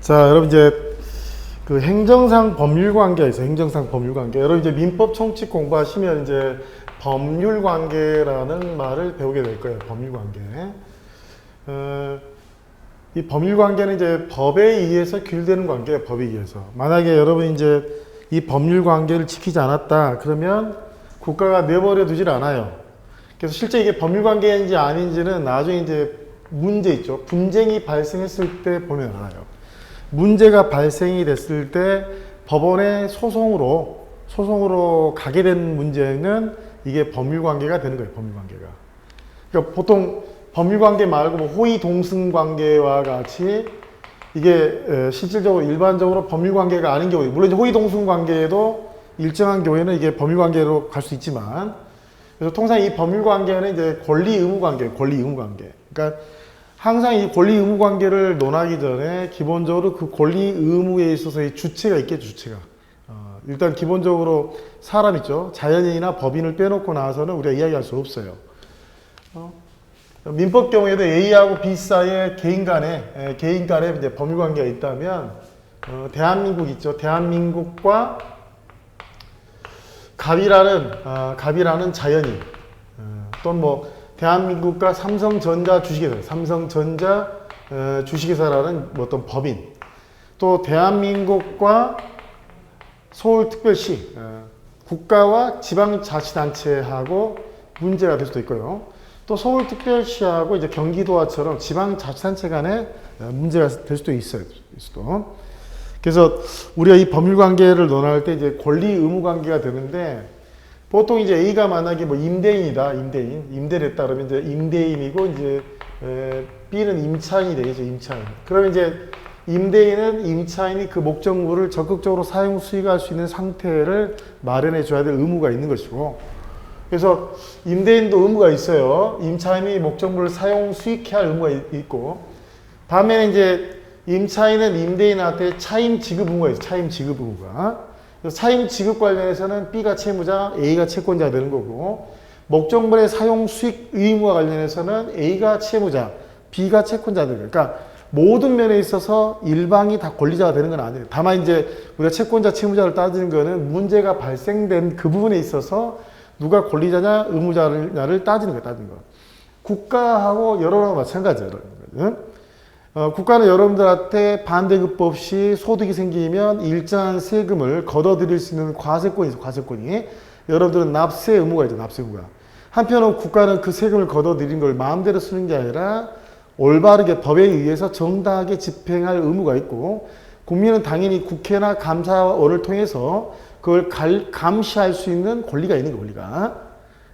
자, 여러분 이제 그 행정상 법률 관계가 있어요. 행정상 법률 관계. 여러분 이제 민법 총칙 공부하시면 이제 법률 관계라는 말을 배우게 될 거예요. 법률 관계. 이 법률 관계는 이제 법에 의해서 규율되는 관계예요. 법에 의해서. 만약에 여러분이 이제 이 법률 관계를 지키지 않았다. 그러면 국가가 내버려 두질 않아요. 그래서 실제 이게 법률 관계인지 아닌지는 나중에 이제 문제 있죠. 분쟁이 발생했을 때 보면 알아요. 문제가 발생이 됐을 때 법원의 소송으로 가게 된 문제는 이게 법률관계가 되는 거예요. 법률관계가. 그러니까 보통 법률관계 말고 뭐 호의동승관계와 같이 이게 실질적으로 일반적으로 법률관계가 아닌 경우에, 물론 이제 호의동승관계에도 일정한 경우에는 이게 법률관계로 갈 수 있지만, 그래서 통상 이 법률관계는 이제 권리의무관계, 권리의무관계. 그러니까 항상 이 권리의무관계를 논하기 전에 기본적으로 그 권리의무에 있어서의 주체가 있겠죠, 주체가. 일단 기본적으로 사람 있죠. 자연인이나 법인을 빼놓고 나서는 우리가 이야기할 수 없어요. 민법 경우에도 A하고 B 사이에 개인 간에 이제 법률관계가 있다면, 대한민국 있죠. 대한민국과 갑이라는 자연인, 또는 뭐, 대한민국과 삼성전자 주식회사라는 어떤 법인, 또 대한민국과 서울특별시, 국가와 지방자치단체하고 문제가 될 수도 있고요. 또 서울특별시하고 이제 경기도와처럼 지방자치단체 간에 문제가 될 수도 있어요. 그래서 우리가 이 법률관계를 논할 때 이제 권리의무관계가 되는데, 보통 이제 A가 만약에 뭐 임대인이다, 임대를 했다 그러면 이제 임대인이고, 이제 B는 임차인이 되겠죠, 임차인. 그러면 이제 임대인은 임차인이 그 목적물을 적극적으로 사용 수익할 수 있는 상태를 마련해 줘야 될 의무가 있는 것이고, 그래서 임대인도 의무가 있어요. 임차인이 목적물을 사용 수익해야 할 의무가 있고, 반면에 이제 임차인은 임대인한테 차임 지급 의무가 있어요. 차임 지급 의무가. 차임 지급 관련해서는 B가 채무자, A가 채권자가 되는 거고, 목적물의 사용 수익 의무와 관련해서는 A가 채무자, B가 채권자가 되는 거예요. 그러니까 모든 면에 있어서 일방이 다 권리자가 되는 건 아니에요. 다만 이제 우리가 채권자, 채무자를 따지는 거는 문제가 발생된 그 부분에 있어서 누가 권리자냐, 의무자냐를 따지는 거예요. 국가하고 여러모로 마찬가지예요. 국가는 여러분들한테 반대급 없이 소득이 생기면 일정한 세금을 걷어들일 수 있는 과세권이 있어요. 과세권이. 여러분들은 납세 의무가 있죠. 납세 의무가. 한편으로 국가는 그 세금을 걷어들인 걸 마음대로 쓰는 게 아니라 올바르게 법에 의해서 정당하게 집행할 의무가 있고, 국민은 당연히 국회나 감사원을 통해서 그걸 감시할 수 있는 권리가 있는 거예요. 권리가.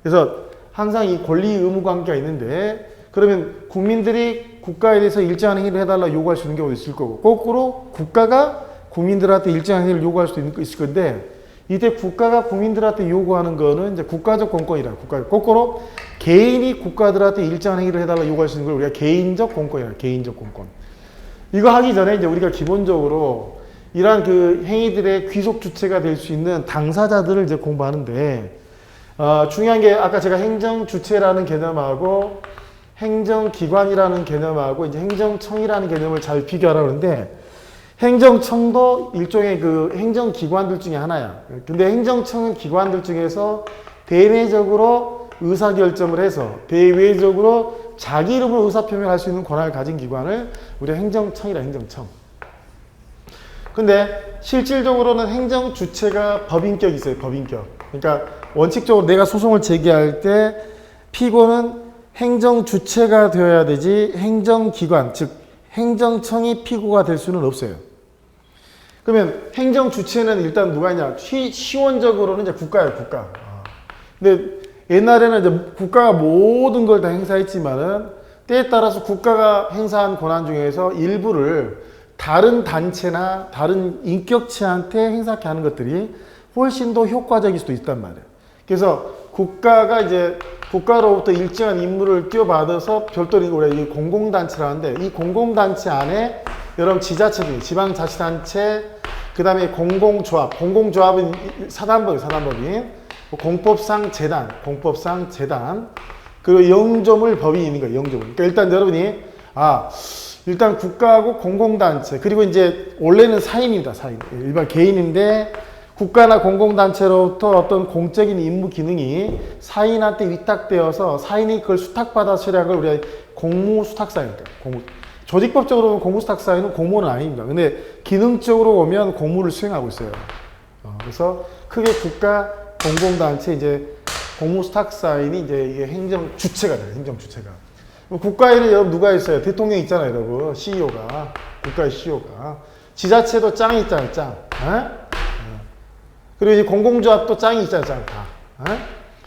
그래서 항상 이 권리 의무 관계가 있는데, 그러면 국민들이 국가에 대해서 일정한 행위를 해달라 요구할 수 있는 경우도 있을 거고, 거꾸로 국가가 국민들한테 일정한 행위를 요구할 수도 있을 건데, 이때 국가가 국민들한테 요구하는 거는 이제 국가적 공권이라. 거꾸로 개인이 국가들한테 일정한 행위를 해달라 요구할 수 있는 걸 우리가 개인적 공권이라. 개인적 공권. 이거 하기 전에 이제 우리가 기본적으로 이러한 그 행위들의 귀속 주체가 될 수 있는 당사자들을 이제 공부하는데, 중요한 게 아까 제가 행정 주체라는 개념하고 행정기관이라는 개념하고 이제 행정청이라는 개념을 잘 비교하라고 하는데, 행정청도 일종의 그 행정기관들 중에 하나야. 근데 행정청은 기관들 중에서 대내적으로 의사결정을 해서 대외적으로 자기 이름으로 의사표명할 수 있는 권한을 가진 기관을 우리가 행정청이라. 행정청. 근데 실질적으로는 행정 주체가 법인격이 있어요. 법인격. 그러니까 원칙적으로 내가 소송을 제기할 때 피고는 행정 주체가 되어야 되지 행정기관, 즉 행정청이 피고가 될 수는 없어요. 그러면 행정 주체는 일단 누가 있냐? 시원적으로는 이제 국가예요, 국가. 근데 옛날에는 이제 국가가 모든 걸 다 행사했지만은 때에 따라서 국가가 행사한 권한 중에서 일부를 다른 단체나 다른 인격체한테 행사하게 하는 것들이 훨씬 더 효과적일 수도 있단 말이에요. 그래서 국가가 이제 국가로부터 일정한 임무를 띄워받아서 별도로 우리가 이 공공단체라는데, 이 공공단체 안에 여러분 지자체들, 지방자치단체, 그 다음에 공공조합은 사단법인, 공법상 재단, 그리고 영조물 법인이 있는 거예요. 영조물. 그러니까 일단 여러분이 일단 국가하고 공공단체, 그리고 이제 원래는 사인입니다. 사인. 일반 개인인데 국가나 공공단체로부터 어떤 공적인 임무 기능이 사인한테 위탁되어서 사인이 그걸 수탁받아 처리한 걸 우리가 공무수탁사입니다. 조직법적으로 공무수탁사인은 공무원은 아닙니다. 근데 기능적으로 보면 공무를 수행하고 있어요. 그래서 크게 국가, 공공단체, 이제 공무수탁사인이 이제 이게 행정 주체가 돼요. 행정 주체가. 국가에는 여러분 누가 있어요? 대통령 있잖아요, 여러분. CEO가. 국가의 CEO가. 지자체도 짱이 있잖아요, 짱. 그리고 이제 공공조합도 짱이 있잖아요, 짱. 다.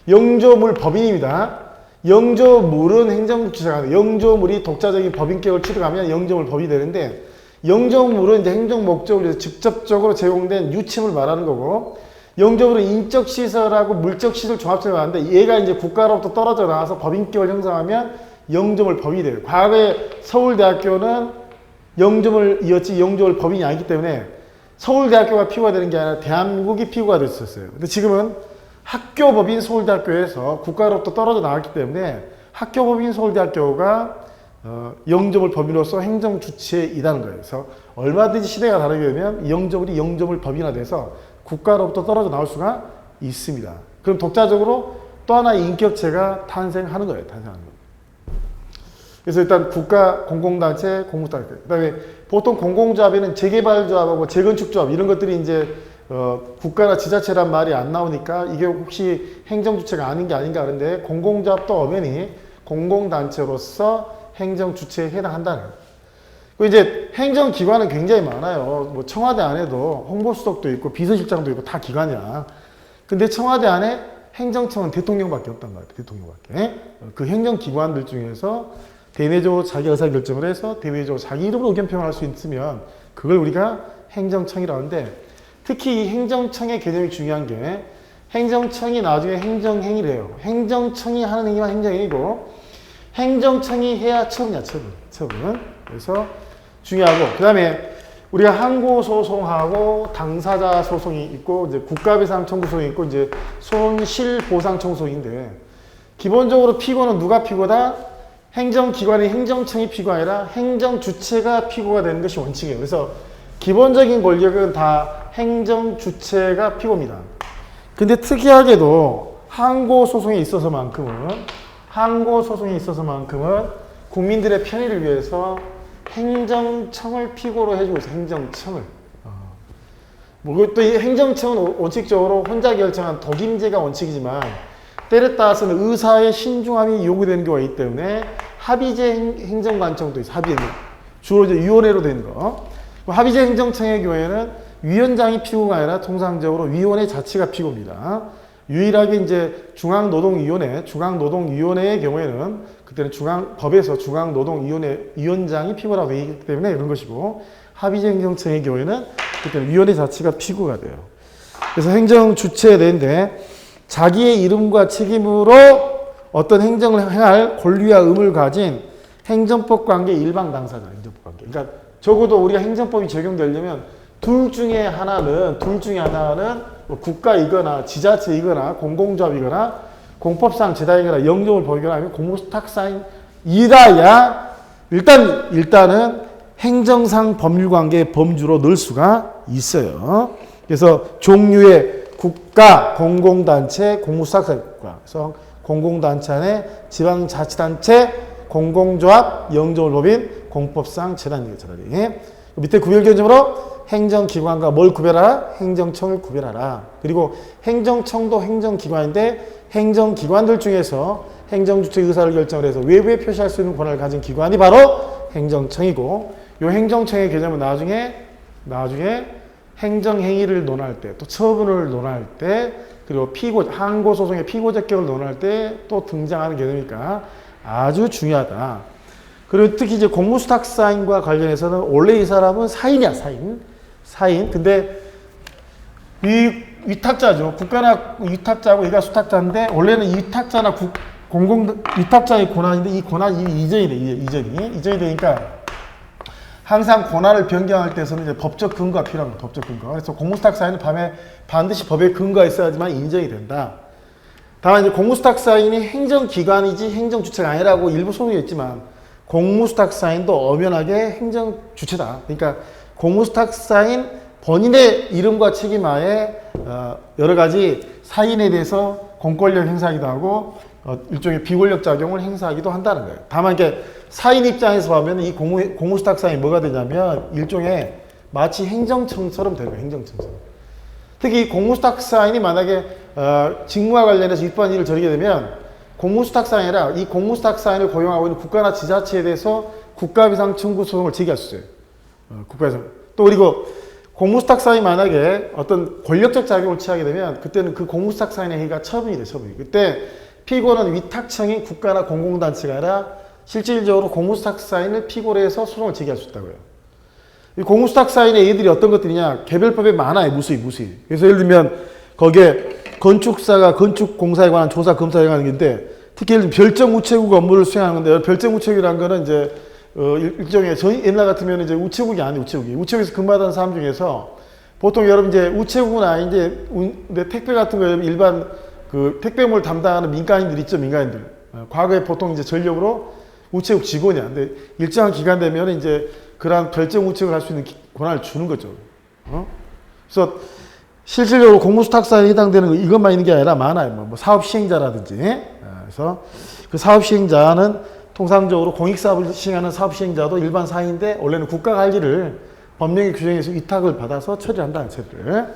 영조물 법인입니다. 영조물은 행정국 주체가 돼요. 영조물이 독자적인 법인격을 취득하면 영조물 법이 되는데, 영조물은 이제 행정 목적으로 직접적으로 제공된 유침을 말하는 거고, 영조물은 인적시설하고 물적시설 종합적으로 하는데, 얘가 이제 국가로부터 떨어져 나와서 법인격을 형성하면 영조물 법이 돼요. 과거에 서울대학교는 영조물이었지 영조물 법인이 아니기 때문에 서울대학교가 피고가 되는 게 아니라 대한민국이 피고가 됐었어요. 근데 지금은 학교법인 서울대학교에서 국가로부터 떨어져 나왔기 때문에 학교법인 서울대학교가 영조물 법인으로서 행정주체에 이다는 거예요. 그래서 얼마든지 시대가 다르게 되면 영조물이 영조물 법인화 돼서 국가로부터 떨어져 나올 수가 있습니다. 그럼 독자적으로 또 하나의 인격체가 탄생하는 거예요. 탄생하는 거예요. 그래서 일단 국가, 공공단체, 공무단체. 그 다음에 보통 공공조합에는 재개발조합하고 재건축조합 이런 것들이 이제 국가나 지자체란 말이 안 나오니까 이게 혹시 행정주체가 아닌 게 아닌가 하는데 공공조합도 엄연히 공공단체로서 행정주체에 해당한다는 거예요. 그리고 이제 행정기관은 굉장히 많아요. 뭐 청와대 안에도 홍보수석도 있고 비서실장도 있고 다 기관이야. 근데 청와대 안에 행정청은 대통령밖에 없단 말이에요. 대통령밖에. 그 행정기관들 중에서 대내적으로 자기 의사결정을 해서 대외적으로 자기 이름으로 의견 표명할 수 있으면 그걸 우리가 행정청이라고 하는데, 특히 이 행정청의 개념이 중요한 게 행정청이 나중에 행정행위를 해요. 행정청이 하는 행위만 행정행위고 행정청이 해야 처분이야. 처분. 그래서 중요하고, 그 다음에 우리가 항고소송하고 당사자 소송이 있고 이제 국가배상 청구소송이 있고 이제 손실보상 청구소송인데, 기본적으로 피고는 누가 피고다? 행정기관이 행정청이 피고가 아니라 행정주체가 피고가 되는 것이 원칙이에요. 그래서 기본적인 권력은 다 행정주체가 피고입니다. 근데 특이하게도 항고소송에 있어서만큼은 국민들의 편의를 위해서 행정청을 피고로 해주고 있어요. 행정청을. 뭐 또 이 행정청은 원칙적으로 혼자 결정한 독임제가 원칙이지만 때에 따라서는 의사의 신중함이 요구되는 경우가 있기 때문에 합의제 행정관청도 있어요. 합의제. 주로 이제 위원회로 된 거. 합의제 행정청의 경우에는 위원장이 피고가 아니라 통상적으로 위원회 자체가 피고입니다. 유일하게 이제 중앙노동위원회의 경우에는 그때는 법에서 중앙노동위원회 위원장이 피고라고 되어 있기 때문에 그런 것이고, 합의제 행정청의 경우에는 그때는 위원회 자체가 피고가 돼요. 그래서 행정주체에 대한데 자기의 이름과 책임으로 어떤 행정을 행할 권리와 의무를 가진 행정법 관계 일방 당사자, 행정법 관계. 그러니까 적어도 우리가 행정법이 적용되려면 둘 중에 하나는 뭐 국가이거나 지자체이거나 공공조합이거나 공법상 재단이거나 영조물 법이거나 아니면 공무탁사인이라야 일단은 행정상 법률관계의 범주로 넣을 수가 있어요. 그래서 종류의 국가, 공공단체, 공무수탁사과, 그래서 공공단체 안에 지방자치단체, 공공조합, 영조물법인, 공법상 재단이에요. 밑에 구별개념으로 행정기관과 뭘 구별하라? 행정청을 구별하라. 그리고 행정청도 행정기관인데 행정기관들 중에서 행정주체 의사를 결정을 해서 외부에 표시할 수 있는 권한을 가진 기관이 바로 행정청이고, 이 행정청의 개념은 나중에 행정행위를 논할 때, 또 처분을 논할 때, 그리고 항고소송의 피고적격을 논할 때 또 등장하는 개념이니까 아주 중요하다. 그리고 특히 이제 공무수탁사인과 관련해서는 원래 이 사람은 사인이야, 사인. 근데 위탁자죠. 국가나 위탁자고 얘가 수탁자인데 원래는 위탁자나 위탁자의 권한인데 이 권한이 이전이 되니까 항상 권한을 변경할 때에서는 이제 법적 근거가 필요합니다. 법적 근거. 그래서 공무수탁사인은 반드시 법의 근거가 있어야지만 인정이 된다. 다만 이제 공무수탁사인이 행정기관이지 행정주체가 아니라고 일부 소송이 있지만 공무수탁사인도 엄연하게 행정 주체다. 그러니까 공무수탁사인 본인의 이름과 책임하에 여러 가지 사인에 대해서 공권력 행사하기도 하고 일종의 비권력 작용을 행사하기도 한다는 거예요. 다만 이게 사인 입장에서 보면 이 공무수탁사인이 뭐가 되냐면 일종의 마치 행정청처럼 되는 거예요. 행정청처럼. 특히 공무수탁사인이 만약에 직무와 관련해서 위법한 일을 저지르게 되면 공무수탁사인이라 이 공무수탁사인을 고용하고 있는 국가나 지자체에 대해서 국가비상 청구 소송을 제기할 수 있어요. 국가에서. 또 그리고 공무수탁사인이 만약에 어떤 권력적 작용을 취하게 되면 그때는 그 공무수탁사인의 행위가 처분이 돼, 처분이. 그때 피고는 위탁청인 국가나 공공단체가 아니라 실질적으로 공무수탁사인을 피고로 해서 소송을 제기할 수 있다고요. 이 공무수탁사인의 예들이 어떤 것들이냐, 개별법에 많아요. 무수히. 그래서 예를 들면 거기에 건축사가 건축공사에 관한 조사 검사에 관한 건데 특히 예를 들면 별정우체국 업무를 수행하는 건데 별정우체국이라는 거는 이제 일종의 옛날 같으면 이제 우체국이 아니에요. 우체국에서 근무하던 사람 중에서 보통 여러분 이제 우체국은 아닌데 택배 같은 거 일반 그 택배물 담당하는 민간인들 있죠. 민간인들. 과거에 보통 이제 전력으로 우체국 직원이야. 근데 일정한 기간 되면 이제 그러한 별정 우체국을 할 수 있는 권한을 주는 거죠. 그래서 실질적으로 공무수탁사에 해당되는 거 이것만 있는 게 아니라 많아요. 뭐 사업 시행자라든지. 그래서 그 사업 시행자는 통상적으로 공익사업을 시행하는 사업 시행자도 일반 사인인데 원래는 국가가 할 일을 법령의 규정에서 위탁을 받아서 처리한다는 처리를.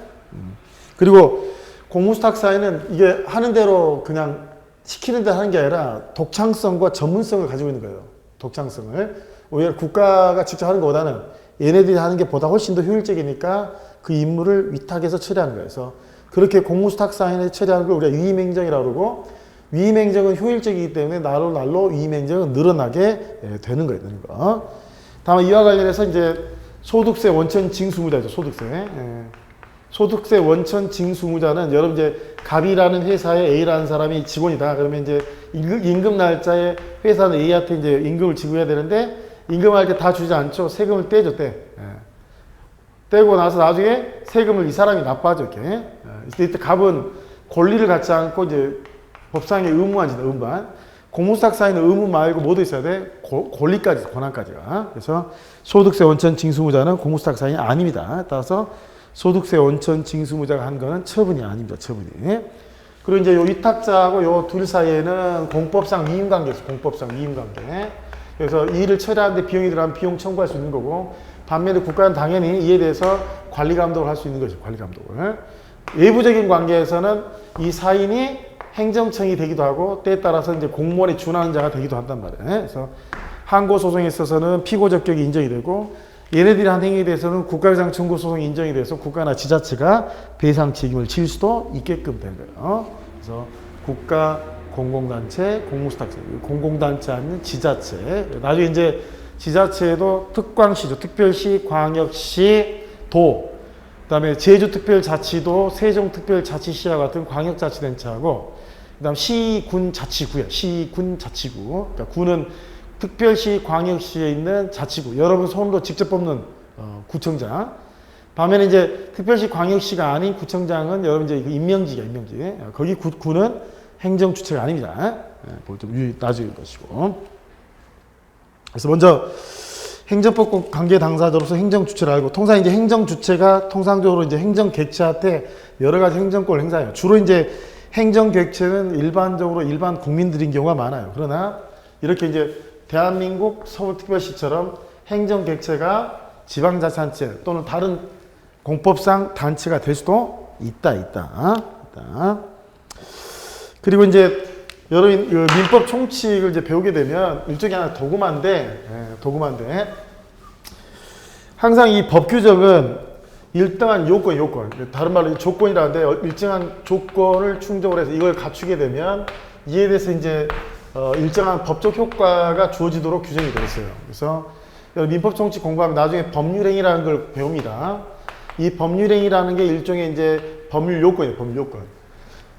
그리고 공무수탁사에는 이게 하는 대로 그냥 시키는 대로 하는 게 아니라 독창성과 전문성을 가지고 있는 거예요. 독창성을. 오히려 국가가 직접 하는 것보다는 얘네들이 하는 게 보다 훨씬 더 효율적이니까 그 임무를 위탁해서 처리하는 거예요. 그래서 그렇게 공무수탁사인에 처리하는 걸 우리가 위임행정이라고 그러고 위임행정은 효율적이기 때문에 날로 위임행정은 늘어나게 되는 거예요. 되는 거. 다만 이와 관련해서 이제 소득세 원천 징수무자죠. 소득세 원천 징수무자는 여러분 이제 갑이라는 회사에 A라는 사람이 직원이다. 그러면 이제 임금 날짜에 회사는 A한테 이제 임금을 지급해야 되는데 임금할 때 다 주지 않죠. 세금을 떼죠. 떼고 나서 나중에 세금을 이 사람이 납부하죠. 이렇게. 이때 갑은 권리를 갖지 않고 이제 법상의 의무만 지다. 의무만. 공무수탁사인은 의무 말고 뭐도 있어야 돼? 권리까지, 권한까지가. 그래서 소득세 원천 징수무자는 공무수탁사인이 아닙니다. 따라서 소득세 원천 징수무자가 한 거는 처분이 아닙니다. 처분이. 그리고 이제 요 위탁자하고 요 둘 사이에는 공법상 위임관계 있어요. 공법상 위임관계. 그래서 이 일을 처리하는데 비용이 들어가면 비용 청구할 수 있는 거고 반면에 국가는 당연히 이에 대해서 관리감독을 할 수 있는 거죠. 관리감독을. 외부적인 관계에서는 이 사인이 행정청이 되기도 하고 때에 따라서 이제 공무원에 준하는 자가 되기도 한단 말이에요. 그래서 항고소송에 있어서는 피고 적격이 인정이 되고 얘네들이 한 행위에 대해서는 국가배상 청구 소송이 인정이 돼서 국가나 지자체가 배상 책임을 질 수도 있게끔 된 거예요. 그래서 국가, 공공단체, 공무수탁체, 공공단체 아니면 지자체. 나중에 이제 지자체도 특광시죠. 특별시, 광역시, 도. 그다음에 제주특별자치도, 세종특별자치시와 같은 광역자치단체하고, 그다음 시군자치구야. 시군자치구. 그러니까 구는 특별시, 광역시에 있는 자치구. 여러분 손으로 직접 뽑는 구청장. 반면에 이제 특별시, 광역시가 아닌 구청장은 여러분 이제 임명직이야, 임명직. 거기 구는 행정주체가 아닙니다. 좀 나중에 것이고. 그래서 먼저 행정법 관계 당사자로서 행정주체를 알고, 통상 이제 행정주체가 통상적으로 이제 행정객체한테 여러 가지 행정권을 행사해요. 주로 이제 행정객체는 일반적으로 일반 국민들인 경우가 많아요. 그러나 이렇게 이제 대한민국 서울특별시처럼 행정객체가 지방자치단체 또는 다른 공법상 단체가 될 수도 있다. 그리고 이제 여러분 민법 총칙을 이제 배우게 되면 일종의 하나 도구만데 항상 이 법 규정은 일정한 요건 다른 말로 조건이라는데 일정한 조건을 충족을 해서 이걸 갖추게 되면 이에 대해서 이제 일정한 법적 효과가 주어지도록 규정이 되어 있어요. 그래서 민법 총칙 공부하면 나중에 법률행위라는 걸 배웁니다. 이 법률행위라는 게 일종의 이제 법률 요건이에요. 법률 요건.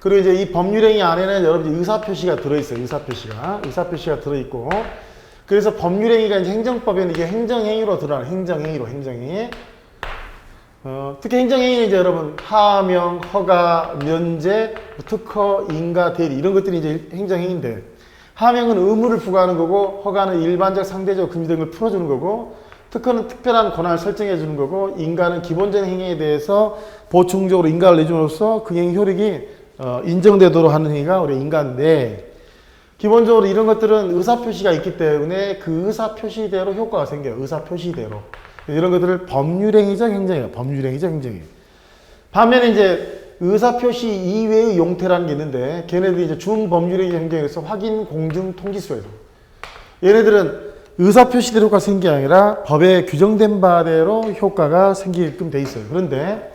그리고 이제 이 법률행위 안에는 여러분들 의사표시가 들어있어요. 의사표시가 들어있고. 그래서 법률행위가 이제 행정법에는 이게 행정행위로 드러나요. 행정행위. 특히 행정행위는 이제 여러분 하명, 허가, 면제, 특허, 인가, 대리 이런 것들이 이제 행정행위인데 하명은 의무를 부과하는 거고, 허가는 일반적, 상대적, 금지 등을 풀어주는 거고, 특허는 특별한 권한을 설정해 주는 거고, 인가는 기본적인 행위에 대해서 보충적으로 인가를 내줌으로써 그 행위 효력이 인정되도록 하는 행위가 우리 인가인데, 기본적으로 이런 것들은 의사표시가 있기 때문에 그 의사표시대로 효과가 생겨요. 의사표시대로. 이런 것들을 법률행위적 행정이에요. 법률행위적 행정이에요. 반면에 이제 의사표시 이외의 용태라는 게 있는데, 걔네들이 이제 준법률행위적 행정에서 확인, 공증, 통지수에서. 얘네들은 의사표시대로 효과가 생긴 게 아니라 법에 규정된 바대로 효과가 생기게끔 돼 있어요. 그런데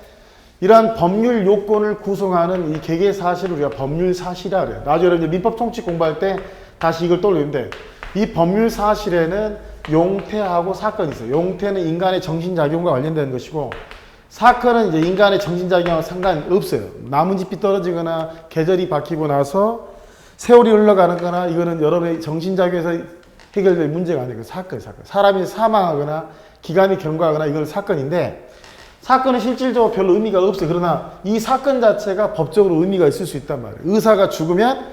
이러한 법률 요건을 구성하는 이 개개 사실을 우리가 법률 사실이라 그래요. 나중에 여러분 민법 총칙 공부할 때 다시 이걸 떠올리는데, 이 법률 사실에는 용태하고 사건이 있어요. 용태는 인간의 정신작용과 관련된 것이고, 사건은 이제 인간의 정신작용과 상관없어요. 나뭇잎이 떨어지거나 계절이 바뀌고 나서 세월이 흘러가는 거나, 이거는 여러분의 정신작용에서 해결될 문제가 아니고 사건이에요. 사건. 사람이 사망하거나 기간이 경과하거나 이건 사건인데, 사건은 실질적으로 별로 의미가 없어요. 그러나 이 사건 자체가 법적으로 의미가 있을 수 있단 말이에요. 의사가 죽으면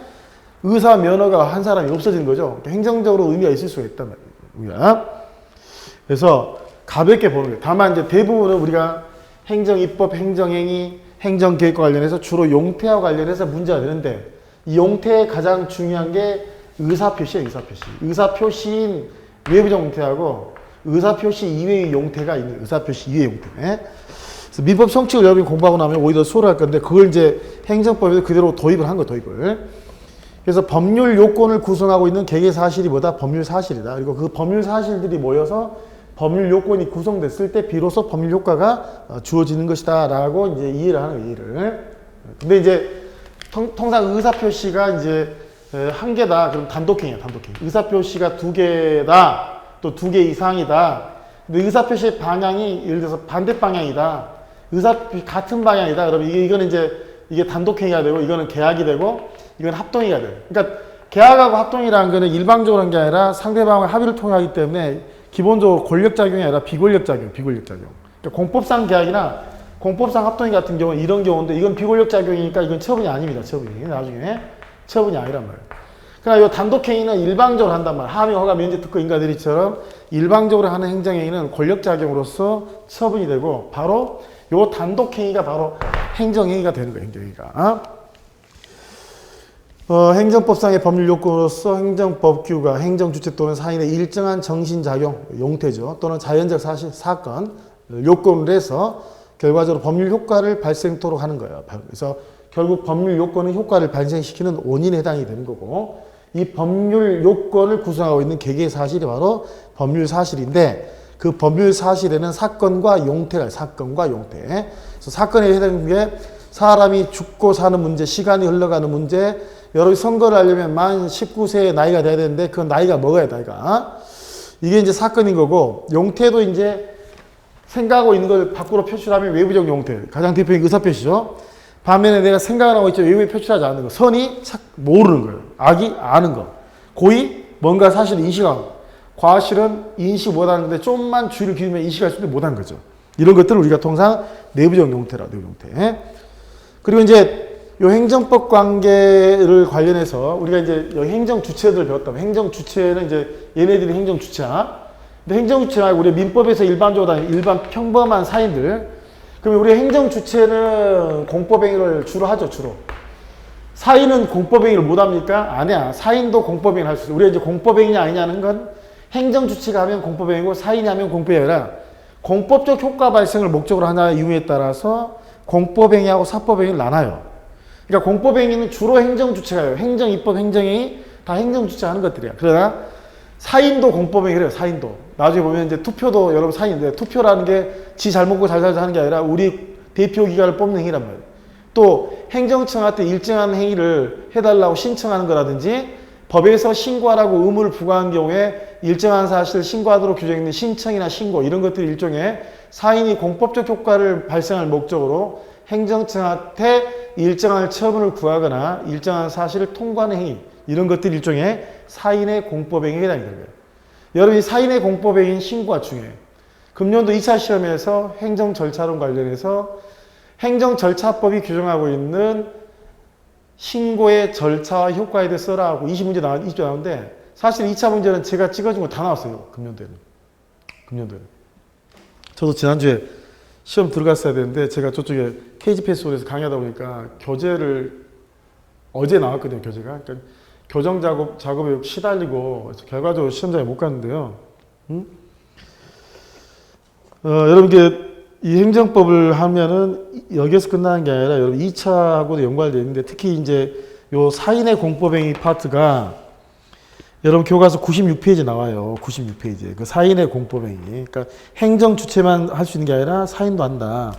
의사 면허가 한 사람이 없어지는 거죠. 행정적으로 의미가 있을 수가 있단 말이에요. 그래서 가볍게 보는 거예요. 다만 이제 대부분은 우리가 행정 입법, 행정행위, 행정계획과 관련해서 주로 용태와 관련해서 문제가 되는데, 이 용태의 가장 중요한 게 의사표시예요. 의사표시. 의사표시인 외부적 용태하고 의사표시 이외의 용태가 있는, 의사표시 이외의 용태. 그래서 민법 성칙을 여러분이 공부하고 나면 오히려 수월할 건데, 그걸 이제 행정법에서 그대로 도입을 한 거, 도입을. 그래서 법률 요건을 구성하고 있는 개개 사실이 뭐다? 법률 사실이다. 그리고 그 법률 사실들이 모여서 법률 요건이 구성됐을 때 비로소 법률 효과가 주어지는 것이다 라고 이제 이해를 하는 거예요, 이해를. 근데 이제 통상 의사표시가 이제 한 개다. 그럼 단독행위야, 단독행위. 의사표시가 두 개다. 또 두 개 이상이다. 근데 의사표시의 방향이 예를 들어서 반대 방향이다. 의사표시 같은 방향이다. 그러면 이거는 이제 이게 단독행위가 되고, 이거는 계약이 되고, 이건 합동행위가 돼요. 그러니까 계약하고 합동이라는 거는 일방적으로 한 게 아니라 상대방의 합의를 통해 하기 때문에 기본적으로 권력작용이 아니라 비권력작용, 비권력작용. 그러니까 공법상 계약이나 공법상 합동행 같은 경우는 이런 경우인데, 이건 비권력작용이니까 이건 처분이 아닙니다. 처분이. 나중에 처분이 아니란 말이에요. 그러나 이 단독행위는 일방적으로 한단 말이에요. 하명, 허가, 면제, 특허, 인가들이처럼 일방적으로 하는 행정행위는 권력작용으로서 처분이 되고, 바로 이 단독행위가 바로 행정행위가 되는 거예요. 행정행위가. 행정법상의 법률 요건으로서 행정법규가 행정주체 또는 사인의 일정한 정신작용, 용태죠. 또는 자연적 사실, 사건, 요건을 해서 결과적으로 법률 효과를 발생토록 하는 거예요. 그래서 결국 법률 요건은 효과를 발생시키는 원인에 해당이 되는 거고, 이 법률 요건을 구성하고 있는 개개의 사실이 바로 법률 사실인데, 그 법률 사실에는 사건과 용태가 있어요. 사건과 용태. 그래서 사건에 해당하는 게 사람이 죽고 사는 문제, 시간이 흘러가는 문제. 여러분이 선거를 하려면 만 19세의 나이가 돼야 되는데, 그 나이가 먹어야 나이가. 이게 이제 사건인 거고, 용태도 이제 생각하고 있는 걸 밖으로 표출하면 외부적 용태. 가장 대표적인 의사표시죠. 반면에 내가 생각을 하고 있죠. 외부에 표출하지 않는 거. 선이 모르는 거예요. 악이 아는 거. 고의 뭔가 사실을 인식하는 거. 과실은 인식 못하는 건데 좀만 주의를 기울이면 인식할 수 있는데 못하는 거죠. 이런 것들을 우리가 통상 내부적 용태라, 내부 용태. 그리고 이제 이 행정법 관계를 관련해서 우리가 이제 여기 행정 주체들을 배웠다면, 행정 주체는 이제 얘네들이 행정 주체야. 근데 행정 주체 말고 우리 민법에서 일반적으로 일반 평범한 사인들. 그러면 우리 행정 주체는 공법행위를 주로 하죠, 주로. 사인은 공법행위를 못 합니까? 아니야. 사인도 공법행위를 할 수 있어. 우리가 이제 공법행위냐 아니냐는 건 행정 주체가 하면 공법행위고 사인이 하면 공법행위가 아니라 공법적 효과 발생을 목적으로 하나의 이유에 따라서 공법행위하고 사법행위를 나눠요. 그러니까 공법행위는 주로 행정 주체가 해요. 행정, 입법, 행정행위 다 행정 주체가 하는 것들이야. 그러나 사인도 공법행위를 해요. 사인도. 나중에 보면 이제 투표도 여러분 사인인데, 투표라는 게 지 잘 먹고 잘 살자 하는 게 아니라 우리 대표 기관을 뽑는 행위란 말이에요. 또 행정청한테 일정한 행위를 해달라고 신청하는 거라든지, 법에서 신고하라고 의무를 부과한 경우에 일정한 사실을 신고하도록 규정있는 신청이나 신고, 이런 것들이 일종의 사인이 공법적 효과를 발생할 목적으로 행정청한테 일정한 처분을 구하거나 일정한 사실을 통과하는 행위, 이런 것들이 일종의 사인의 공법행위에 해당이 되는 거예요. 여러분이 사인의 공법행위인 신고가 중요해요. 금년도 2차 시험에서 행정 절차론 관련해서 행정 절차법이 규정하고 있는 신고의 절차와 효과에 대해 써라 하고 20문제 나오는데 사실 2차 문제는 제가 찍어준 거 다 나왔어요. 금년도에는. 저도 지난주에 시험 들어갔어야 되는데 제가 저쪽에 KGPS홀에서 강의하다 보니까 교재를 어제 나왔거든요. 교재가. 그러니까 교정 작업에 시달리고 결과적으로 시험장에 못 갔는데요. 여러분 이 행정법을 하면은 여기에서 끝나는 게 아니라 여러분 2차하고도 연관되어 있는데 특히 이제 요 사인의 공법행위 파트가 여러분 교과서 96페이지 나와요. 96페이지에 그 사인의 공법행위. 그러니까 행정 주체만 할 수 있는 게 아니라 사인도 한다.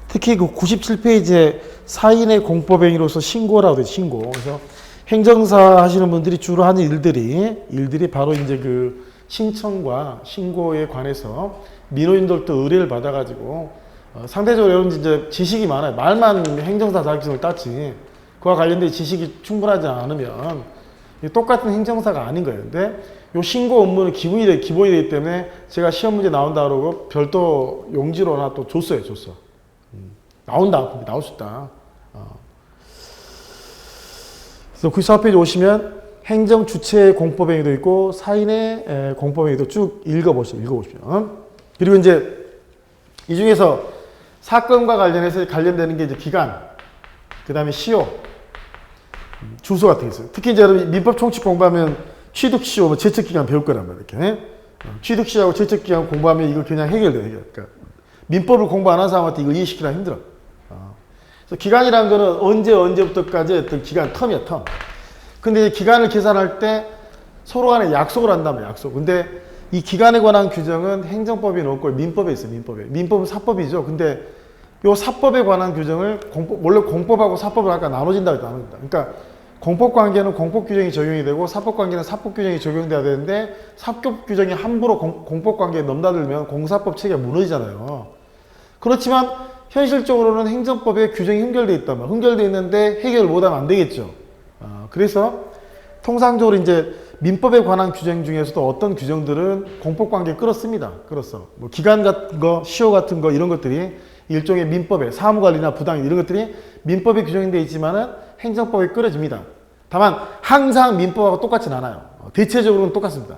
특히 그 97페이지에 사인의 공법행위로서 신고라고 돼. 신고. 그래서 행정사 하시는 분들이 주로 하는 일들이 바로 이제 그 신청과 신고에 관해서 민원인들도 의뢰를 받아가지고 상대적으로 여러분 이제 지식이 많아요. 말만 행정사 자격증을 땄지 그와 관련된 지식이 충분하지 않으면 똑같은 행정사가 아닌 거예요. 근데 요 신고 업무는 기본이 되기 때문에 제가 시험 문제 나온다 그러고 별도 용지로 하나 또 줬어요. 나올 수 있다. 그래서 94페이지 오시면 행정 주체의 공법행위도 있고 사인의 공법행위도 쭉 읽어보십시오. 그리고 이제 이 중에서 사건과 관련해서 관련되는 게 이제 기간, 그 다음에 시효, 주소 같은 게 있어요. 특히 이제 여러분 민법 총칙 공부하면 취득시효, 제척기간 배울 거란 말이에요. 이렇게. 취득시효하고 제척기간 공부하면 이거 그냥 해결돼요. 그러니까 민법을 공부 안 한 사람한테 이걸 이해시키기가 힘들어. 그래서 기간이라는 거는 언제부터까지 어떤 기간, 텀이야, 텀. 근데 이 기간을 계산할 때 서로 간에 약속을 한단 말이야, 약속. 근데 이 기간에 관한 규정은 행정법에 넣고 민법에 있어요, 민법에. 민법은 사법이죠. 근데 요 사법에 관한 규정을 원래 공법하고 사법을 아까 나눠진다. 그러니까 공법 관계는 공법 규정이 적용이 되고 사법 관계는 사법 규정이 적용돼야 되는데 사법 규정이 함부로 공법 관계에 넘나들면 공사법 체계가 무너지잖아요. 그렇지만 현실적으로는 행정법에 규정이 흥결돼 있단 말이에요. 흥결돼 있는데 해결을 못하면 안 되겠죠. 그래서 통상적으로 이제 민법에 관한 규정 중에서도 어떤 규정들은 공법 관계에 끌었습니다. 뭐 기간 같은 거, 시효 같은 거 이런 것들이 일종의 민법에 사무관리나 부당 이런 것들이 민법에 규정돼 있지만은 행정법에 끌어집니다. 다만 항상 민법하고 똑같진 않아요. 대체적으로는 똑같습니다.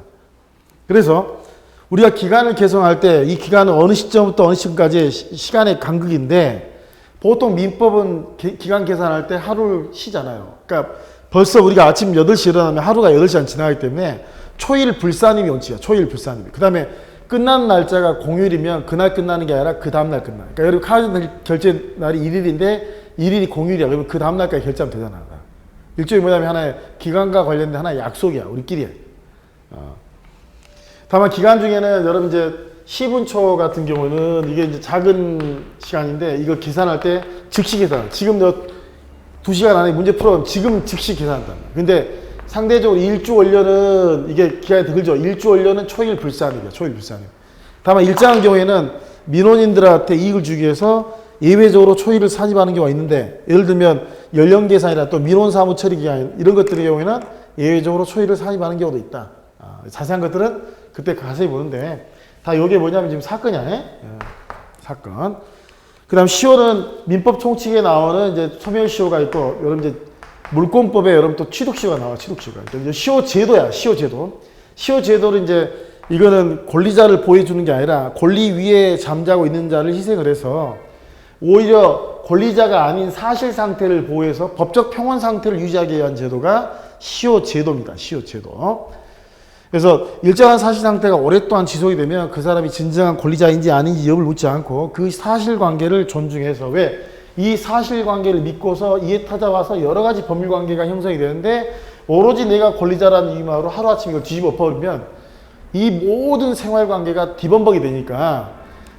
그래서 우리가 기간을 개정할 때 이 기간은 어느 시점부터 어느 시점까지의 시간의 간극인데 보통 민법은 기간 계산할 때 하루를 쉬잖아요. 그러니까 벌써 우리가 아침 8시에 일어나면 하루가 8시간 지나가기 때문에 초일 불사님이 원칙이야. 초일 불사님이. 그 다음에 끝나는 날짜가 공휴일이면 그날 끝나는 게 아니라 그 다음날 끝나. 그러니까 여러분 카드 결제 날이 1일인데 1일이 공휴일이야. 그러면 그 다음날까지 결제하면 되잖아. 일종의 뭐냐면 하나의 기간과 관련된 하나의 약속이야. 우리끼리. 다만 기간 중에는 여러분 이제 10분초 같은 경우는 이게 이제 작은 시간인데 이거 계산할 때 즉시 계산. 지금 너 2시간 안에 문제 풀어보면 지금 즉시 계산한다. 근데 상대적으로 일주 원료는 이게 기간이 더 길죠. 일주 원료는 초일 불산입니다. 초일 불산이에요. 다만 일정한 경우에는 민원인들한테 이익을 주기 위해서 예외적으로 초일을 산입하는 경우가 있는데 예를 들면 연령 계산이나 또 민원 사무 처리 기간 이런 것들의 경우에는 예외적으로 초일을 산입하는 경우도 있다. 자세한 것들은 그때 자세히 보는데 다 이게 뭐냐면 지금 사건이야. 사건. 그 다음 시효는 민법 총칙에 나오는 이제 소멸시효가 있고 여러분 이제 물권법에 여러분 또 취득시효가 나와. 취득시효가. 이제 시효제도야. 시효제도. 시효제도는 이제 이거는 권리자를 보호해주는 게 아니라 권리 위에 잠자고 있는 자를 희생을 해서 오히려 권리자가 아닌 사실 상태를 보호해서 법적 평온 상태를 유지하기 위한 제도가 시효제도입니다. 시효제도. 그래서 일정한 사실 상태가 오랫동안 지속이 되면 그 사람이 진정한 권리자인지 아닌지 여부를 묻지 않고 그 사실관계를 존중해서 왜 이 사실관계를 믿고서 이에 찾아와서 여러 가지 법률관계가 형성이 되는데 오로지 내가 권리자라는 이유만으로 하루아침에 이걸 뒤집어 엎어버리면 이 모든 생활관계가 뒤범벅이 되니까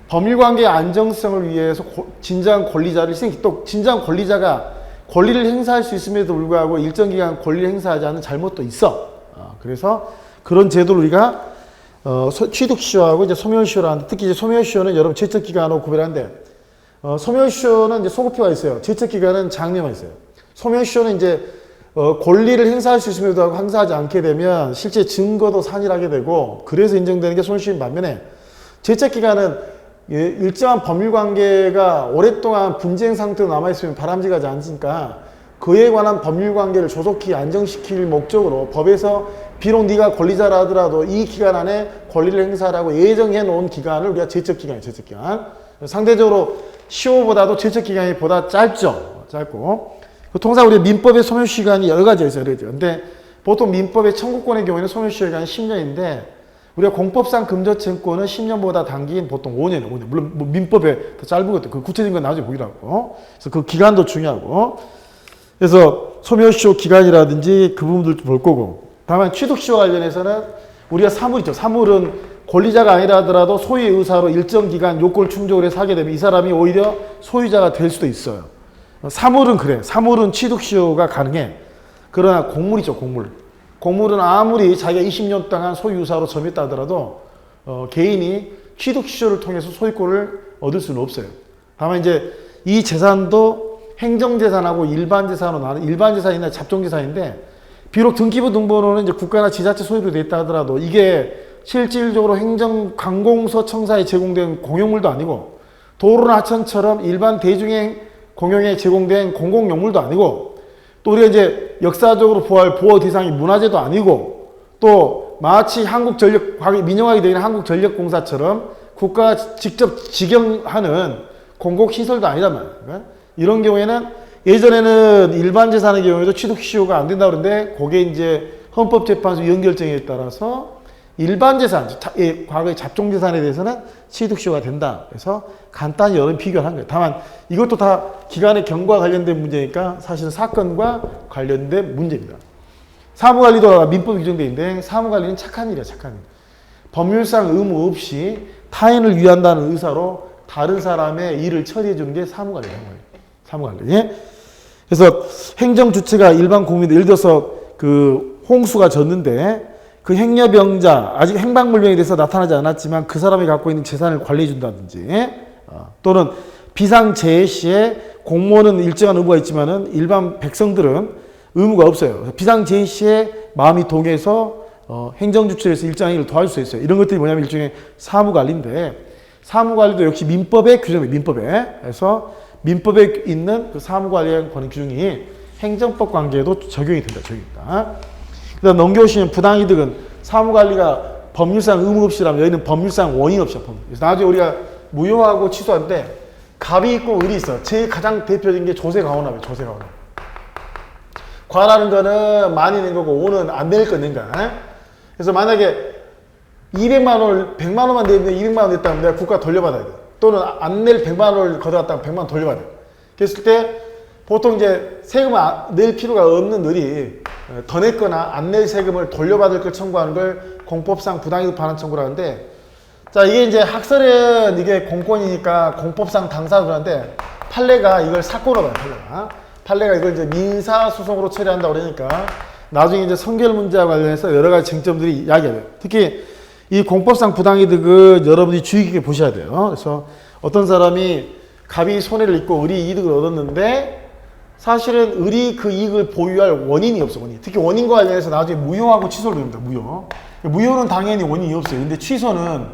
법률관계의 안정성을 위해서 진정한 권리자를 또 진정한 권리자가 권리를 행사할 수 있음에도 불구하고 일정 기간 권리를 행사하지 않는 잘못도 있어. 그래서 그런 제도를 우리가 취득시효하고 이제 소멸시효라는데 특히 이제 소멸시효는 여러분 제척기간하고 구별하는데 소멸시효는 이제 소급표가 있어요. 제척기간은 장려만 있어요. 소멸시효는 이제 권리를 행사할 수 있음에도 불구하고 행사하지 않게 되면 실제 증거도 산일하게 되고 그래서 인정되는 게 소멸시효인 반면에 제척기간은 일정한 법률관계가 오랫동안 분쟁 상태로 남아있으면 바람직하지 않으니까 그에 관한 법률 관계를 조속히 안정시킬 목적으로 법에서 비록 네가 권리자라 하더라도 이 기간 안에 권리를 행사하라고 예정해 놓은 기간을 우리가 제척기간이에요. 제척기간. 상대적으로 시효보다도 제척기간이 보다 짧죠. 짧고. 통상 우리 민법의 소멸시간이 여러 가지가 있어요. 근데 보통 민법의 청구권의 경우에는 소멸시효기간이 10년인데 우리가 공법상 금저채권은 10년보다 단기인 보통 5년이에요. 5년. 물론 뭐 민법에 더 짧은 것도 그 구체적인 건 나중에 보기로 하고. 그래서 그 기간도 중요하고. 그래서 소멸시효 기간이라든지 그 부분들도 볼 거고. 다만 취득시효 관련해서는 우리가 사물 있죠. 사물은 권리자가 아니라 하더라도 소유의 의사로 일정 기간 요건을 충족을 해서 하게 되면 이 사람이 오히려 소유자가 될 수도 있어요. 사물은 그래. 사물은 취득시효가 가능해. 그러나 곡물이죠. 곡물. 곡물은 아무리 자기가 20년 동안 소유유사로 점유했다 하더라도 개인이 취득시효를 통해서 소유권을 얻을 수는 없어요. 다만 이제 이 재산도 행정재산하고 일반재산으로 나는 일반재산이나 잡종재산인데 비록 등기부 등본으로는 이제 국가나 지자체 소유로 되어 있다 하더라도 이게 실질적으로 행정관공서 청사에 제공된 공용물도 아니고 도로나 하천처럼 일반 대중행 공용에 제공된 공공용물도 아니고 또 우리가 이제 역사적으로 보호할 보호 대상이 문화재도 아니고 또 마치 한국전력, 민영화가 되는 한국전력공사처럼 국가가 직접 직영하는 공공시설도 아니란 말이에요. 이런 경우에는 예전에는 일반 재산의 경우에도 취득시효가 안 된다 그러는데 그게 이제 헌법재판소 위헌결정에 따라서 일반 재산, 과거의 잡종재산에 대해서는 취득시효가 된다. 그래서 간단히 여러 비교를 한 거예요. 다만 이것도 다 기간의 경과 관련된 문제니까 사실은 사건과 관련된 문제입니다. 사무관리도 민법 규정되어 있는데 사무관리는 착한 일이야. 착한 일. 법률상 의무 없이 타인을 위한다는 의사로 다른 사람의 일을 처리해 주는 게 사무관리라는 거예요. 사무관리. 그래서 행정주체가 일반 국민들, 예를 들어서 그 홍수가 졌는데 그 행여병자, 아직 행방불명에 대해서 나타나지 않았지만 그 사람이 갖고 있는 재산을 관리해 준다든지 또는 비상재해 시에 공무원은 일정한 의무가 있지만은 일반 백성들은 의무가 없어요. 비상재해 시에 마음이 동해서 행정주체에서 일정한 일을 도와줄 수 있어요. 이런 것들이 뭐냐면 일종의 사무관리인데 사무관리도 역시 민법의 규정이에요. 민법에. 그래서 민법에 있는 그 사무관리에 관한 규정이 행정법 관계에도 적용이 된다. 적용입니다. 그다음 넘겨오시면 부당이득은 사무관리가 법률상 의무 없이라면 여기는 법률상 원인 없이야. 그래서 나중에 우리가 무효하고 취소할 때 갑이 있고 을이 있어. 제일 가장 대표적인 게 조세가원합이에요. 조세가원합. 과라는 거는 많이 낸 거고 오는 안 낼 거 낸 거야. 그래서 만약에 200만 원을 100만 원만 내면 200만 원 냈다면 내가 국가 돌려받아야 돼. 또는 안 낼 100만 원을 걷어갔다면 100만 원 돌려받아야 돼. 그랬을 때 보통 이제 세금을 낼 필요가 없는 을이 더 냈거나 안 낼 세금을 돌려받을 걸 청구하는 걸 공법상 부당이득 반환 청구를 하는데 자 이게 이제 학설은 이게 공권이니까 공법상 당사를 하는데 판례가 이걸 사건으로 봐요. 판례가 이걸 이제 민사소송으로 처리한다 그러니까 나중에 이제 선결 문제와 관련해서 여러 가지 쟁점들이 이야기해요. 특히 이 공법상 부당이득은 여러분이 주의 깊게 보셔야 돼요. 그래서 어떤 사람이 갑이 손해를 입고 을이 이득을 얻었는데 사실은 을이 그 이익을 보유할 원인이 없어. 원인. 특히 원인과 관련해서 나중에 무효하고 취소를 됩니다. 무효. 무효는 당연히 원인이 없어요. 근데 취소는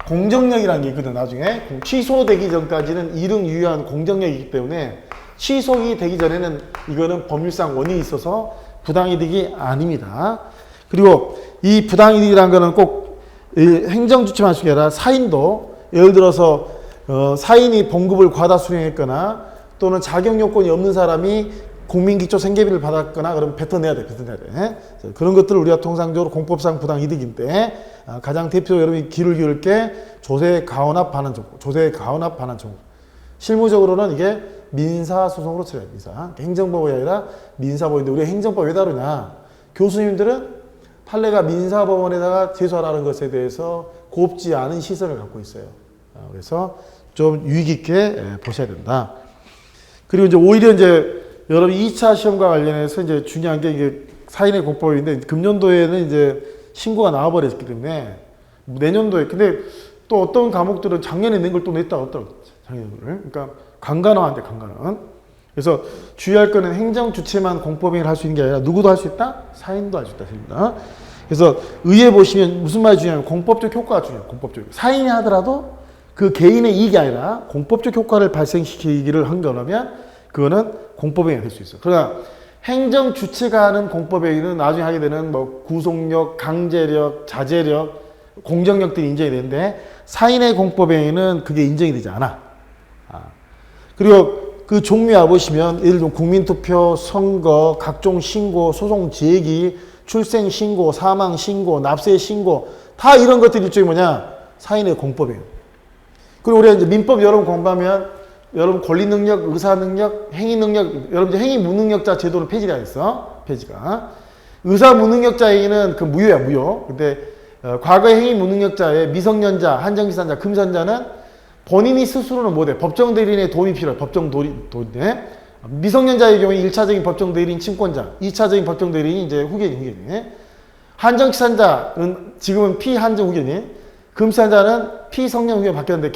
공정력이라는 게 있거든. 나중에 취소되기 전까지는 이릉 유효한 공정력이 있기 때문에 취소가 되기 전에는 이거는 법률상 원인이 있어서 부당이득이 아닙니다. 그리고 이 부당이득이라는 거는 꼭 행정주체만 수행이 아니라 사인도 예를 들어서 사인이 봉급을 과다 수령했거나 또는 자격요건이 없는 사람이 국민기초 생계비를 받았거나 그러면 뱉어내야 돼. 뱉어내야 돼. 그런 것들을 우리가 통상적으로 공법상 부당이득인데 가장 대표적으로 여러분이 귀를 기울일 게 조세가원합 반환 청구. 조세가원합 반환 청구. 실무적으로는 이게 민사소송으로 처리해요. 민사. 행정법이 아니라 민사법인데 우리가 행정법 왜 다루냐. 교수님들은 판례가 민사법원에다가 제소하라는 것에 대해서 곱지 않은 시선을 갖고 있어요. 그래서 좀 유의 깊게 보셔야 된다. 그리고 이제 오히려 이제 여러분 2차 시험과 관련해서 이제 중요한 게 이게 사인의 공법인데 금년도에는 이제 신고가 나와버렸기 때문에 내년도에 근데 또 어떤 과목들은 작년에 낸 걸 또 냈다고 하더라고요. 작년을. 그러니까 강간화한대 강간화. 그래서 주의할 거는 행정 주체만 공법행위를 할 수 있는 게 아니라 누구도 할 수 있다? 사인도 할 수 있다. 됩니다. 그래서 의에 보시면 무슨 말이 중요하냐면 공법적 효과가 중요해요. 공법적. 사인이 하더라도 그 개인의 이익이 아니라 공법적 효과를 발생시키기를 한 거라면 그거는 공법행위가 될 수 있어요. 그러나 행정 주체가 하는 공법행위는 나중에 하게 되는 뭐 구속력, 강제력, 자제력, 공정력들이 인정이 되는데 사인의 공법행위는 그게 인정이 되지 않아. 그리고 그 종류와 보시면 예를 들면 국민투표, 선거, 각종 신고, 소송 제기, 출생 신고, 사망 신고, 납세 신고 다 이런 것들이 일종의 뭐냐? 사인의 공법이에요. 그리고 우리가 이제 민법 여러분 공부하면 여러분 권리 능력, 의사 능력, 행위 능력, 여러분 이제 행위 무능력자 제도는 폐지가 됐어. 폐지가. 의사 무능력자에게는 그 무효야, 무효. 근데 과거의 행위 무능력자의 미성년자, 한정기산자, 금산자는 본인이 스스로는 못해. 법정 대리인의 도움이 필요해. 법정 도리네. 미성년자의 경우에 1차적인 법정 대리인 친권자, 2차적인 법정 대리인이 이제 후견이. 한정기산자는 지금은 피한정 후견이, 금산자는 피성년 후견이 바뀌었는데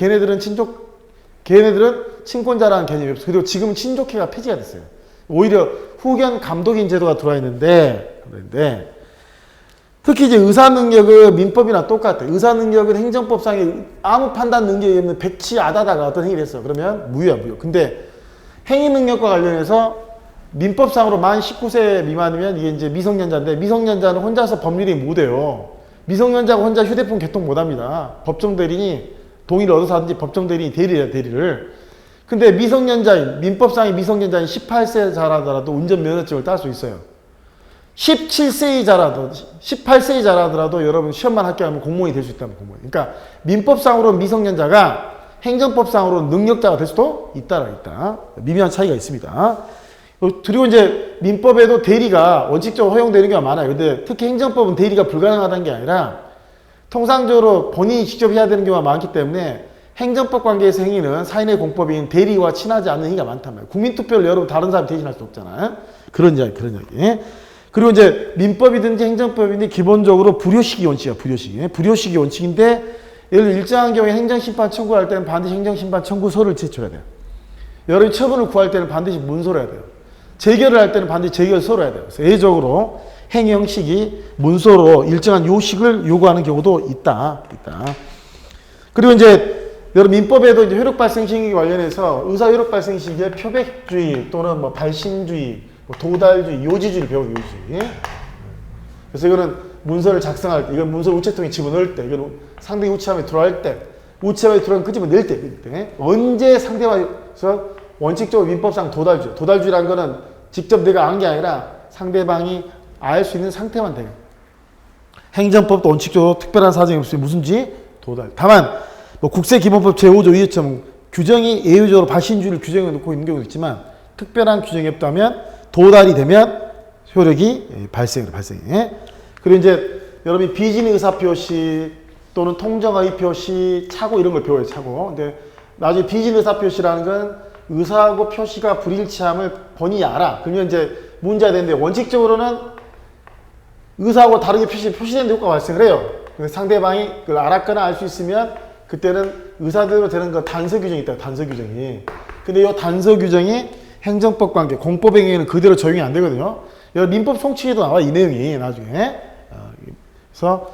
걔네들은 친권자라는 개념이 없어. 그리고 지금은 친족회가 폐지가 됐어요. 오히려 후견 감독인 제도가 들어와 있는데, 특히 이제 의사 능력은 민법이나 똑같아. 의사 능력은 행정법상에 아무 판단 능력이 없는 백치아다다가 어떤 행위를 했어. 그러면 무효야, 무효. 근데 행위 능력과 관련해서 민법상으로 만 19세 미만이면 이게 이제 미성년자인데 미성년자는 혼자서 법률이 못해요. 미성년자가 혼자 휴대폰 개통 못합니다. 법정 대리인이 동의를 얻어서 하든지 법정 대리인이 대리해야 대리를. 근데 미성년자인, 민법상의 미성년자인 18세자라더라도 운전면허증을 딸 수 있어요. 18세이자라도 여러분 시험만 합격하면 공무원이 될 수 있다면 공무원. 그러니까 민법상으로 미성년자가 행정법상으로 능력자가 될 수도 있다. 미묘한 차이가 있습니다. 그리고 이제 민법에도 대리가 원칙적으로 허용되는 경우가 많아요. 근데 특히 행정법은 대리가 불가능하다는 게 아니라 통상적으로 본인이 직접 해야 되는 경우가 많기 때문에 행정법 관계에서 행위는 사인의 공법인 대리와 친하지 않는 행위가 많단 말이에요. 국민투표를 여러분 다른 사람이 대신할 수 없잖아요. 그런 이야기. 그리고 이제 민법이든지 행정법이든지 기본적으로 불효시기 원칙이야, 불효시기 원칙인데 예를 들어 일정한 경우에 행정심판 청구할 때는 반드시 행정심판 청구서를 제출해야 돼요. 여러분이 처분을 구할 때는 반드시 문서를 해야 돼요. 재결을 할 때는 반드시 재결서를 해야 돼요. 그래서 예외적으로 행위 형식이 문서로 일정한 요식을 요구하는 경우도 있다. 그리고 이제 여러분 민법에도 이제 효력 발생 시기 관련해서 의사 효력 발생 시기에 표백주의 또는 뭐 발신주의, 도달주의, 요지주의를 배워요, 요지주의. 그래서 이거는 문서를 작성할 때, 이건 문서를 우체통에 집어넣을 때, 이건 상대가 우체함에 들어갈 때, 우체함에 들어간 그 집어넣을 때, 언제 상대방에서 원칙적으로 민법상 도달주의. 도달주의라는 거는 직접 내가 안 게 아니라 상대방이 알 수 있는 상태만 돼요. 행정법도 원칙적으로 특별한 사정이 없으면 무슨지 도달. 다만 뭐 국세기본법 제5조 2호처럼 규정이 예외적으로 발신주의를 규정해 놓고 있는 경우도 있지만 특별한 규정이 없다면 도달이 되면 효력이 발생해. 그리고 이제 여러분이 비진 의사표시 또는 통정의 표시, 착오 이런 걸 배워요, 착오. 근데 나중에 비진 의사표시라는 건 의사하고 표시가 불일치함을 본인이 알아. 그러면 이제 문제가 되는데 원칙적으로는 의사하고 다르게 표시된 효과가 발생을 해요. 근데 상대방이 그걸 알았거나 알 수 있으면 그때는 의사대로 되는 거 단서 규정이 있다, 단서 규정이. 근데 이 단서 규정이 행정법 관계, 공법행위에는 그대로 적용이 안 되거든요. 여기 민법 송치에도 나와, 이 내용이 나중에. 그래서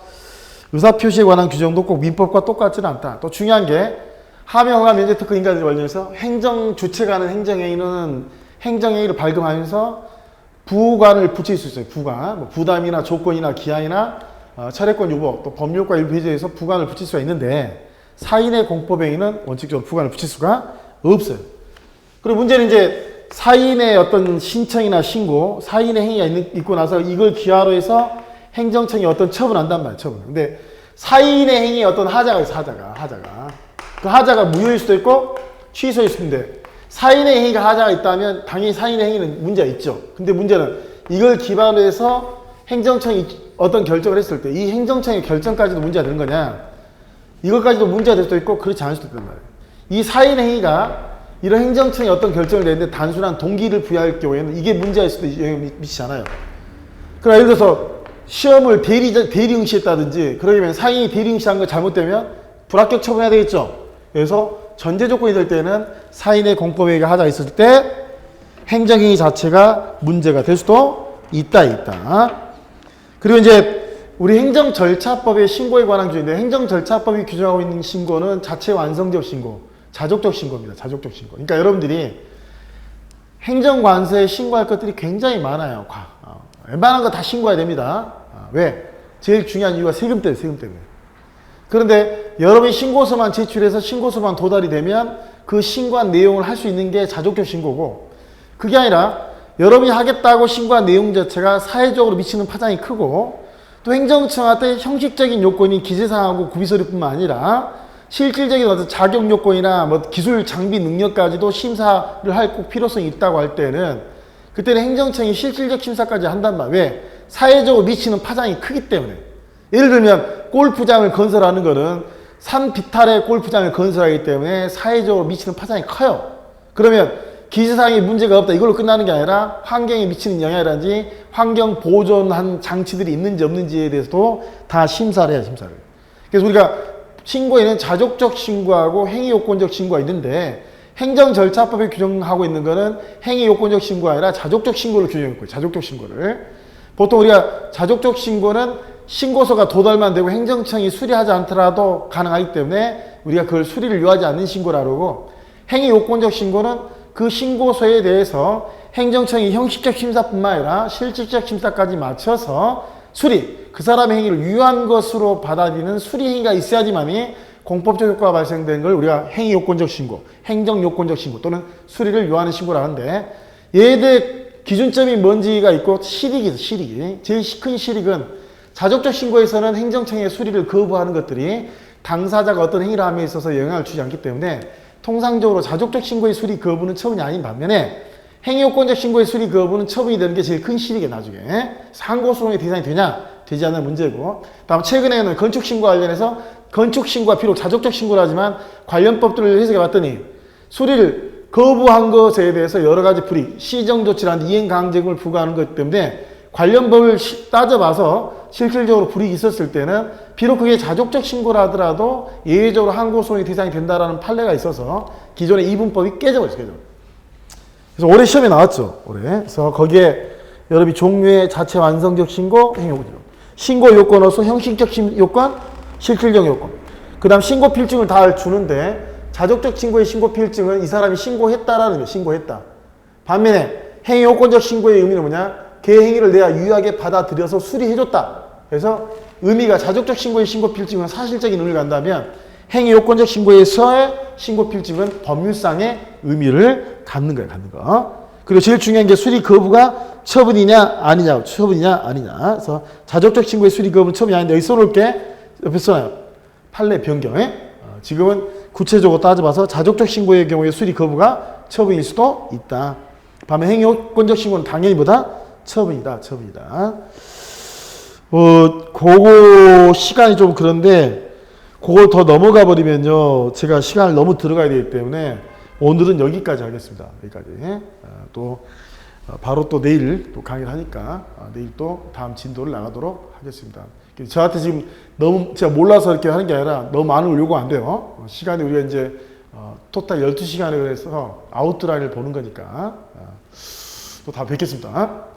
의사표시에 관한 규정도 꼭 민법과 똑같지는 않다. 또 중요한 게 하명, 허가, 면제, 특허, 인가들 관련해서 행정 주체가 하는 행정행위는 행정행위를 발동하면서 부관을 붙일 수 있어요. 부관. 뭐 부담이나 조건이나 기한이나 차례권 유보, 또 법률과 일부 해제에서 부관을 붙일 수가 있는데 사인의 공법행위는 원칙적으로 부관을 붙일 수가 없어요. 그리고 문제는 이제 사인의 어떤 신청이나 신고, 사인의 행위가 있고 나서 이걸 기하로 해서 행정청이 어떤 처분을 한단 말이에요. 처분. 근데 사인의 행위에 어떤 하자가 있어, 하자가. 그 하자가 무효일 수도 있고 취소일 수도 있는데 사인의 행위가 하자가 있다면 당연히 사인의 행위는 문제가 있죠. 근데 문제는 이걸 기반으로 해서 행정청이 어떤 결정을 했을 때 이 행정청의 결정까지도 문제가 되는 거냐, 이것까지도 문제가 될 수도 있고 그렇지 않을 수도 있단 말이에요. 이 사인의 행위가 이런 행정청이 어떤 결정을 내는데 단순한 동기를 부여할 경우에는 이게 문제일 수도 영향을 미치지 않아요. 그러나 예를 들어서 시험을 대리 응시했다든지 그러면 상인이 대리 응시한 거 잘못되면 불합격 처분해야 되겠죠. 그래서 전제 조건이 될 때는 사인의 공법행위가 하자 있을 때 행정행위 자체가 문제가 될 수도 있다. 그리고 이제 우리 행정절차법의 신고에 관한 규정인데 행정절차법이 규정하고 있는 신고는 자체 완성적 신고, 자족적 신고입니다. 자족적 신고. 그러니까 여러분들이 행정관서에 신고할 것들이 굉장히 많아요. 웬만한 거 다 신고해야 됩니다. 왜? 제일 중요한 이유가 세금 때문에, 세금 때문에. 그런데 여러분이 신고서만 제출해서 신고서만 도달이 되면 그 신고한 내용을 할 수 있는 게 자족적 신고고, 그게 아니라 여러분이 하겠다고 신고한 내용 자체가 사회적으로 미치는 파장이 크고, 또 행정청한테 형식적인 요건인 기재사항하고 구비서류뿐만 아니라 실질적인 어떤 자격 요건이나 뭐 기술 장비 능력까지도 심사를 할 꼭 필요성이 있다고 할 때는, 그때는 행정청이 실질적 심사까지 한단 말이에요. 왜? 사회적으로 미치는 파장이 크기 때문에. 예를 들면 골프장을 건설하는 거는 산 비탈의 골프장을 건설하기 때문에 사회적으로 미치는 파장이 커요. 그러면 기재사항에 문제가 없다, 이걸로 끝나는 게 아니라 환경에 미치는 영향이라든지 환경 보존한 장치들이 있는지 없는지에 대해서도 다 심사를 해요, 심사를. 그래서 우리가 신고에는 자족적 신고하고 행위요건적 신고가 있는데, 행정절차법에 규정하고 있는 거는 행위요건적 신고가 아니라 자족적 신고를 규정하고 있고요, 자족적 신고를. 보통 우리가 자족적 신고는 신고서가 도달만 되고 행정청이 수리하지 않더라도 가능하기 때문에 우리가 그걸 수리를 요하지 않는 신고라고 그러고, 행위요건적 신고는 그 신고서에 대해서 행정청이 형식적 심사뿐만 아니라 실질적 심사까지 맞춰서 수리, 그 사람의 행위를 유한 것으로 받아들이는 수리 행위가 있어야지만이 공법적 효과가 발생된 걸 우리가 행위요건적 신고, 행정요건적 신고 또는 수리를 요하는 신고를 하는데, 얘들 기준점이 뭔지가 있고 실익이 있어, 실익이. 제일 큰 실익은 자족적 신고에서는 행정청의 수리를 거부하는 것들이 당사자가 어떤 행위를 함에 있어서 영향을 주지 않기 때문에 통상적으로 자족적 신고의 수리 거부는 처분이 아닌 반면에 행위요건적 신고의 수리 거부는 처분이 되는 게 제일 큰 실익이에요, 나중에. 상고소송의 대상이 되냐, 되지 않는 문제고. 다음 최근에는 건축신고 관련해서 건축신고가 비록 자족적 신고를 하지만 관련 법들을 해석해 봤더니 수리를 거부한 것에 대해서 여러 가지 불이익, 시정조치라는 이행강제금을 부과하는 것 때문에 관련 법을 따져봐서 실질적으로 불이익이 있었을 때는 비록 그게 자족적 신고라 하더라도 예외적으로 항고소송의 대상이 된다라는 판례가 있어서 기존의 이분법이 깨져버렸어요, 깨져. 그래서 올해 시험에 나왔죠, 올해. 그래서 거기에 여러분이 종류의 자체 완성적 신고, 행위요건. 신고 요건으로서 형식적 요건, 실질적 요건. 그 다음 신고 필증을 다 주는데, 자족적 신고의 신고 필증은 이 사람이 신고했다라는 거예요, 신고했다. 반면에 행위요건적 신고의 의미는 뭐냐? 걔 행위를 내가 유효하게 받아들여서 수리해줬다. 그래서 의미가 자족적 신고의 신고 필증은 사실적인 의미를 갖는다면, 행위요건적 신고에서의 신고 필증은 법률상의 의미를 갖는 거예요, 갖는 거. 그리고 제일 중요한 게 수리 거부가 처분이냐 아니냐, 처분이냐 아니냐. 그래서 자족적 신고의 수리 거부는 처분이 아닌데, 여기 써놓을게. 옆에 써놔요. 판례 변경에. 지금은 구체적으로 따져봐서 자족적 신고의 경우에 수리 거부가 처분일 수도 있다. 반면 행위요건적 신고는 당연히 보다 처분이다, 처분이다. 그거 시간이 좀 그런데, 그걸 더 넘어가 버리면요, 제가 시간을 너무 들어가야 되기 때문에 오늘은 여기까지 하겠습니다. 여기까지. 또 바로 또 내일 또 강의를 하니까 내일 또 다음 진도를 나가도록 하겠습니다. 저한테 지금 너무 제가 몰라서 이렇게 하는 게 아니라 너무 많은 걸 요구 안 돼요. 시간이 우리가 이제 토탈 12시간을 해서 아웃라인을 보는 거니까 또 다 뵙겠습니다.